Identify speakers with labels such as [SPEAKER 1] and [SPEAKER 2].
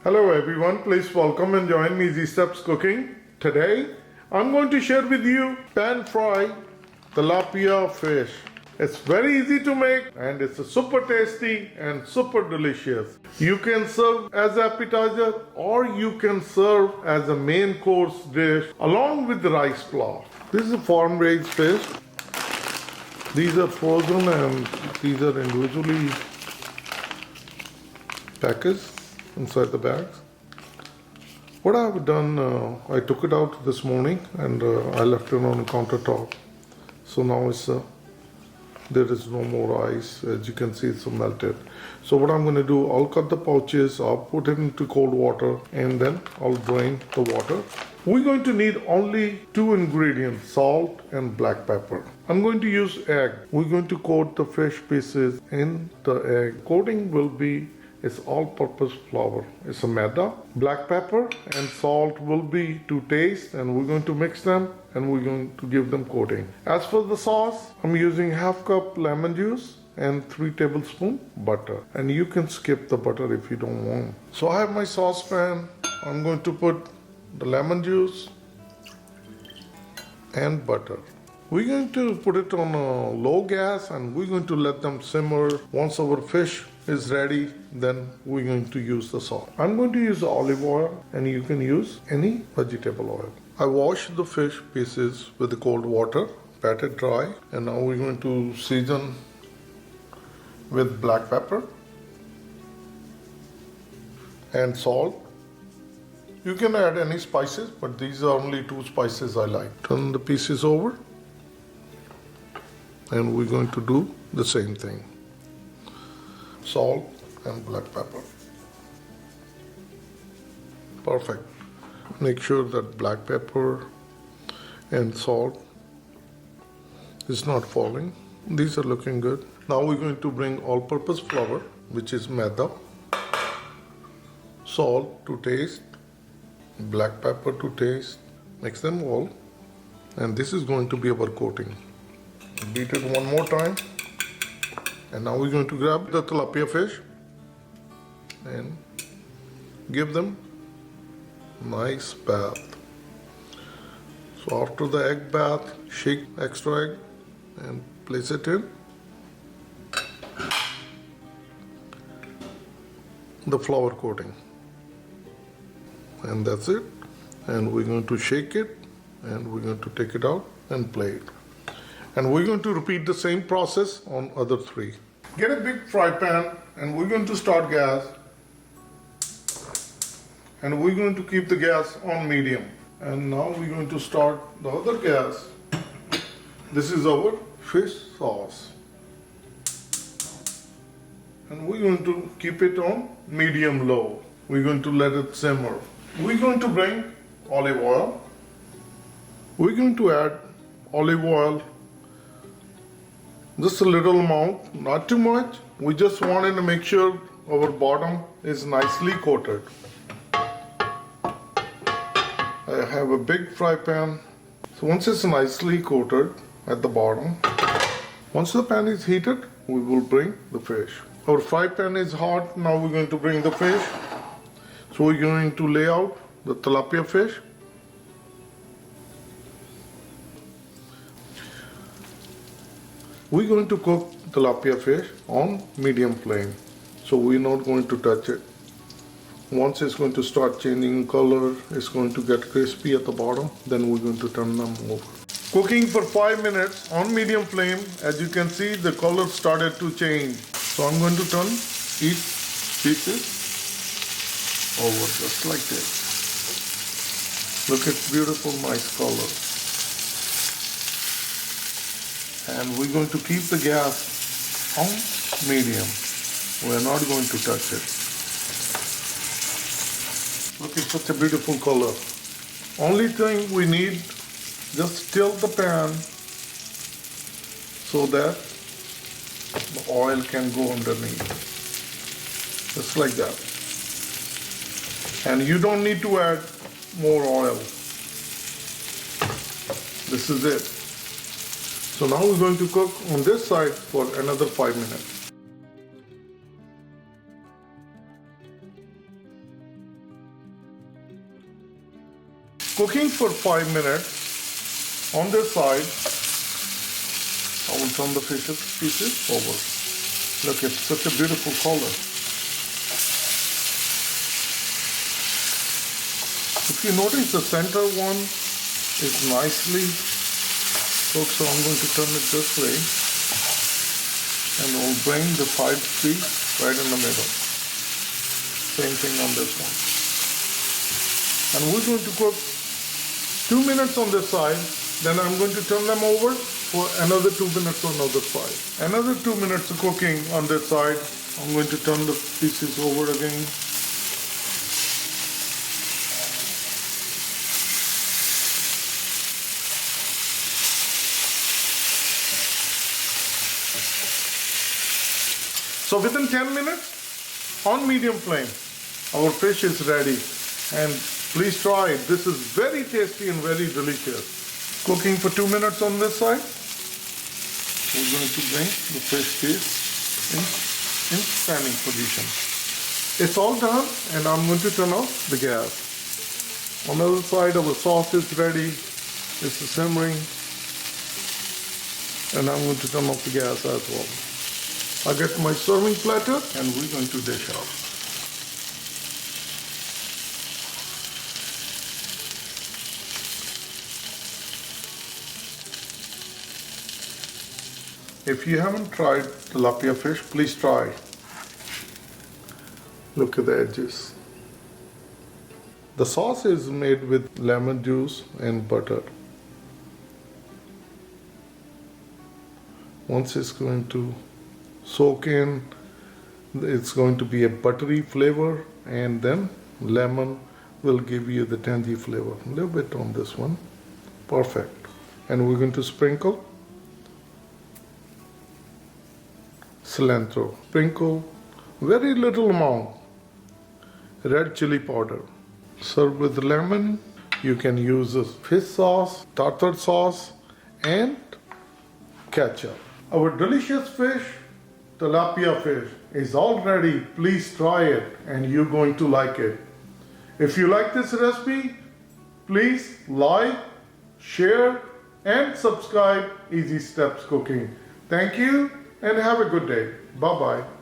[SPEAKER 1] Hello everyone, please welcome and join me Easy Steps Cooking. Today I'm going to share with you pan fry tilapia fish. It's very easy to make and it's super tasty and super delicious. You can serve as appetizer or you can serve as a main course dish along with the rice flour. This is a farm raised fish. These are frozen and these are individually packaged inside the bags. What I have done, I took it out this morning and I left it on the countertop. So now there is no more ice. As you can see, it's melted. So what I'm going to do, I'll cut the pouches, I'll put it into cold water and then I'll drain the water. We're going to need only two ingredients, salt and black pepper. I'm going to use egg. We're going to coat the fish pieces in the egg. Coating will be it's all-purpose flour. It's a Maida. Black pepper and salt will be to taste and we're going to mix them and we're going to give them coating. As for the sauce, I'm using half cup lemon juice and 3 tablespoons butter. And you can skip the butter if you don't want. So I have my saucepan. I'm going to put the lemon juice and butter. We're going to put it on a low gas and we're going to let them simmer. Once our fish is ready, then we're going to use the salt. I'm going to use olive oil and you can use any vegetable oil. I washed the fish pieces with the cold water, pat it dry, and now we're going to season with black pepper and salt. You can add any spices, but these are only 2 spices I like. Turn the pieces over and we're going to do the same thing. Salt and black pepper. Perfect. Make sure that black pepper and salt is not falling. These are looking good. Now we're going to bring all-purpose flour, which is Maida, salt to taste, black pepper to taste. Mix them all, and this is going to be our coating. Beat it one more time. And now we're going to grab the tilapia fish and give them nice bath. So after the egg bath, shake extra egg and place it in the flour coating. And that's it. And we're going to shake it and we're going to take it out and plate. And we're going to repeat the same process on other 3. Get a big fry pan and we're going to start gas. And we're going to keep the gas on medium. And now we're going to start the other gas. This is our fish sauce. And we're going to keep it on medium low. We're going to let it simmer. We're going to bring olive oil. We're going to add olive oil. Just a little amount, not too much. We just wanted to make sure our bottom is nicely coated. I have a big fry pan. So once it's nicely coated at the bottom, once the pan is heated, we will bring the fish. Our fry pan is hot. Now we're going to bring the fish. So we're going to lay out the tilapia fish. We're going to cook tilapia fish on medium flame. So we're not going to touch it. Once it's going to start changing color, it's going to get crispy at the bottom, then we're going to turn them over. Cooking for 5 minutes on medium flame. As you can see, the color started to change. So I'm going to turn each pieces over just like this. Look at beautiful, nice color. And we're going to keep the gas on medium. We're not going to touch it. Look at such a beautiful color. Only thing we need, just tilt the pan so that the oil can go underneath. Just like that. And you don't need to add more oil. This is it. So now we're going to cook on this side for another 5 minutes. cooking for 5 minutes on this side. I will turn the fish pieces over. Look, it's such a beautiful color. If you notice, the center one is nicely cooked, so I'm going to turn it this way, and we'll bring the side piece right in the middle. Same thing on this one. And we're going to cook 2 minutes on this side, then I'm going to turn them over for another 2 minutes on the other side. Another 2 minutes of cooking on this side. I'm going to turn the pieces over again. So within 10 minutes, on medium flame, our fish is ready. And please try it. This is very tasty and very delicious. Cooking for 2 minutes on this side. We're going to bring the fish piece in standing position. It's all done, and I'm going to turn off the gas. On the other side, our sauce is ready. It's simmering. And I'm going to turn off the gas as well. I get my serving platter, and we're going to dish out. If you haven't tried tilapia fish, please try. Look at the edges. The sauce is made with lemon juice and butter. Once it's going to soak in, it's going to be a buttery flavor, and then lemon will give you the tangy flavor. A little bit on this one. Perfect. And we're going to sprinkle cilantro. Sprinkle very little amount red chili powder. Serve with lemon. You can use this fish sauce, tartar sauce, and ketchup. Our delicious fish, tilapia fish, is all ready. Please try it and you're going to like it. If you like this recipe, please like, share, and subscribe Easy Steps Cooking. Thank you and have a good day. Bye-bye.